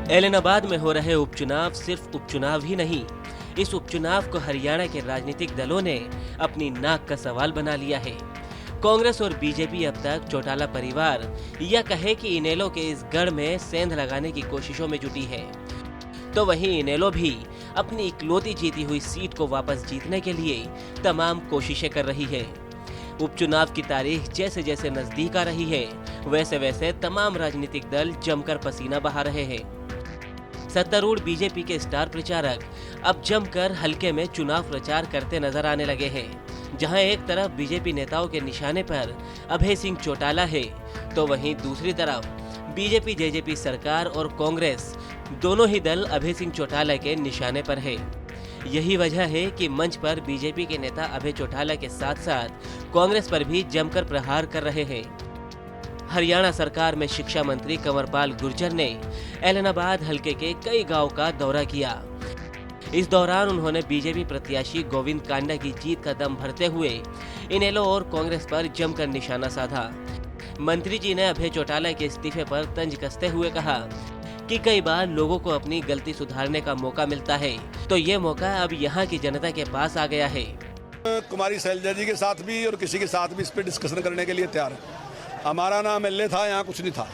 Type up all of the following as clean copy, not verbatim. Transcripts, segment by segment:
ऐलनाबाद में हो रहे उपचुनाव सिर्फ उपचुनाव ही नहीं, इस उपचुनाव को हरियाणा के राजनीतिक दलों ने अपनी नाक का सवाल बना लिया है। कांग्रेस और बीजेपी अब तक चौटाला परिवार या कहे कि इनेलो के इस गढ़ में सेंध लगाने की कोशिशों में जुटी है, तो वहीं इनेलो भी अपनी इकलौती जीती हुई सीट को वापस जीतने के लिए तमाम कोशिशें कर रही है। उपचुनाव की तारीख जैसे जैसे नजदीक आ रही है, वैसे वैसे तमाम राजनीतिक दल जमकर पसीना बहा रहे हैं। सत्तारूढ़ बीजेपी के स्टार प्रचारक अब जमकर हल्के में चुनाव प्रचार करते नजर आने लगे हैं। जहां एक तरफ बीजेपी नेताओं के निशाने पर अभय सिंह चौटाला है, तो वहीं दूसरी तरफ बीजेपी जेजेपी सरकार और कांग्रेस दोनों ही दल अभय सिंह चौटाला के निशाने पर है। यही वजह है कि मंच पर बीजेपी के नेता अभय चौटाला के साथ साथ कांग्रेस पर भी जमकर प्रहार कर रहे हैं। हरियाणा सरकार में शिक्षा मंत्री कंवरपाल गुर्जर ने ऐलनाबाद हलके के कई गांव का दौरा किया। इस दौरान उन्होंने बीजेपी प्रत्याशी गोविंद कांडा की जीत का दम भरते हुए इनेलो और कांग्रेस पर जमकर निशाना साधा। मंत्री जी ने अभय चौटाला के इस्तीफे पर तंज कसते हुए कहा कि कई बार लोगों को अपनी गलती सुधारने का मौका मिलता है, तो ये मौका अब यहाँ की जनता के पास आ गया है। कुमारी शैलजा जी के साथ भी और किसी के साथ भी इस पर डिस्कशन करने के लिए तैयार है। हमारा नाम एमएलए था, यहाँ कुछ नहीं था,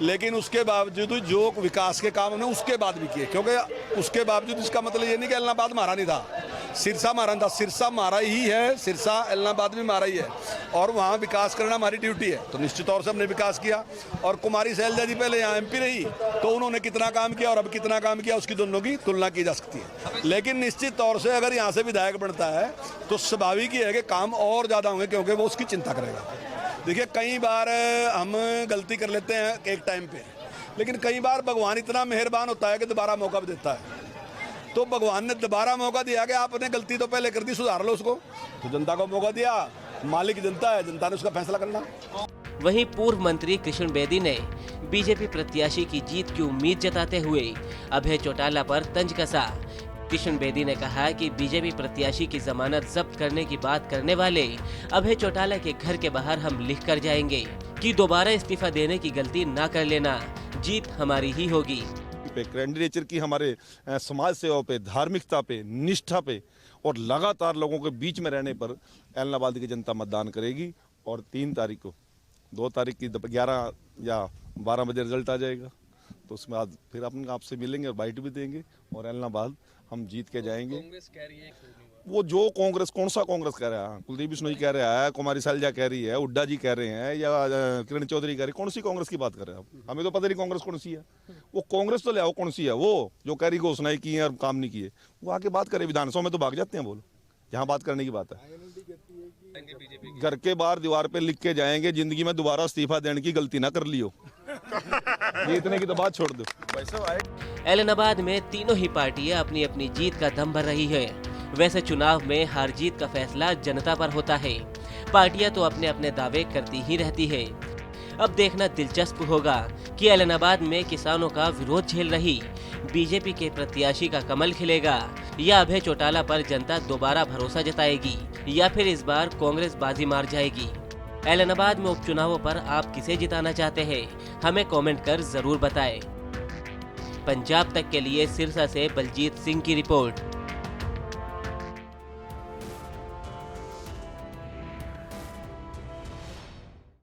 लेकिन उसके बावजूद जो विकास के काम हमने उसके बाद भी किए, क्योंकि उसके बावजूद इसका मतलब ये नहीं कि ऐलनाबाद मारा नहीं था, सिरसा मारा था। सिरसा मारा ही है, सिरसा ऐलनाबाद भी मारा ही है, और वहाँ विकास करना हमारी ड्यूटी है। तो निश्चित तौर से हमने विकास किया। और कुमारी शैलजा जी पहले यहाँ एमपी रही, तो उन्होंने कितना काम किया और अब कितना काम किया, उसकी दोनों की तुलना की जा सकती है। लेकिन निश्चित तौर से अगर यहाँ से विधायक बनता है तो स्वाभाविक ही है कि काम और ज़्यादा होंगे, क्योंकि वो उसकी चिंता करेगा। देखिए, कई बार हम गलती कर लेते हैं एक टाइम पे, लेकिन कई बार भगवान इतना मेहरबान होता है कि दोबारा मौका भी देता है। तो भगवान ने दोबारा मौका दिया कि आपने गलती तो पहले कर दी, सुधार लो उसको। तो जनता को मौका दिया, मालिक जनता है, जनता ने उसका फैसला करना। वहीं पूर्व मंत्री कृष्ण बेदी ने बीजेपी प्रत्याशी की जीत की उम्मीद जताते हुए अभय चौटाला पर तंज कसा। कृष्ण बेदी ने कहा कि बीजेपी प्रत्याशी की जमानत जब्त करने की बात करने वाले अभय चौटाला के घर के बाहर हम लिख कर जाएंगे कि दोबारा इस्तीफा देने की गलती ना कर लेना, जीत हमारी ही होगी। कैंडिडेचर की हमारे समाज सेवा पे, धार्मिकता पे, निष्ठा पे और लगातार लोगों के बीच में रहने पर ऐलनाबाद की जनता मतदान करेगी। और 3 तारीख को, 2 तारीख की 11 या 12 बजे रिजल्ट आ जाएगा, तो उसके बाद फिर अपन आपसे मिलेंगे और बाइट भी देंगे, और ऐलनाबाद हम जीत के जाएंगे। कांग्रेस कह रही है वो जो कांग्रेस, कौन सा कांग्रेस कह रहा है? कुलदीप बिश्नोई कह रहा है, कुमारी शैलजा कह रही है, हुड्डा जी कह रहे हैं, या किरण चौधरी कह रही है। कौन सी कांग्रेस की बात कर रहे हैं आप? हमें तो पता नहीं कांग्रेस कौन सी है। वो कांग्रेस तो ले आओ, कौन सी है वो जो कह रही घोषणाएं की है और काम नहीं किए। वो आके बात करे, विधानसभा में तो भाग जाते हैं। बोलो, जहाँ बात करने की बात है, घर के बाहर दीवार पे लिख के जाएंगे, जिंदगी में दोबारा इस्तीफा देने की गलती ना कर लियो। इतने की तो बात छोड़ दो। ऐलनाबाद में तीनों ही पार्टियां अपनी अपनी जीत का दम भर रही है। वैसे चुनाव में हार जीत का फैसला जनता पर होता है। पार्टियां तो अपने अपने दावे करती ही रहती है। अब देखना दिलचस्प होगा कि ऐलनाबाद में किसानों का विरोध झेल रही बीजेपी के प्रत्याशी का कमल खिलेगा, या अभय चौटाला पर जनता दोबारा भरोसा जताएगी, या फिर इस बार कांग्रेस बाजी मार जाएगी। ऐलनाबाद में उपचुनावों पर आप किसे जिताना चाहते हैं, हमें कमेंट कर जरूर बताएं। पंजाब तक के लिए सिरसा से बलजीत सिंह की रिपोर्ट।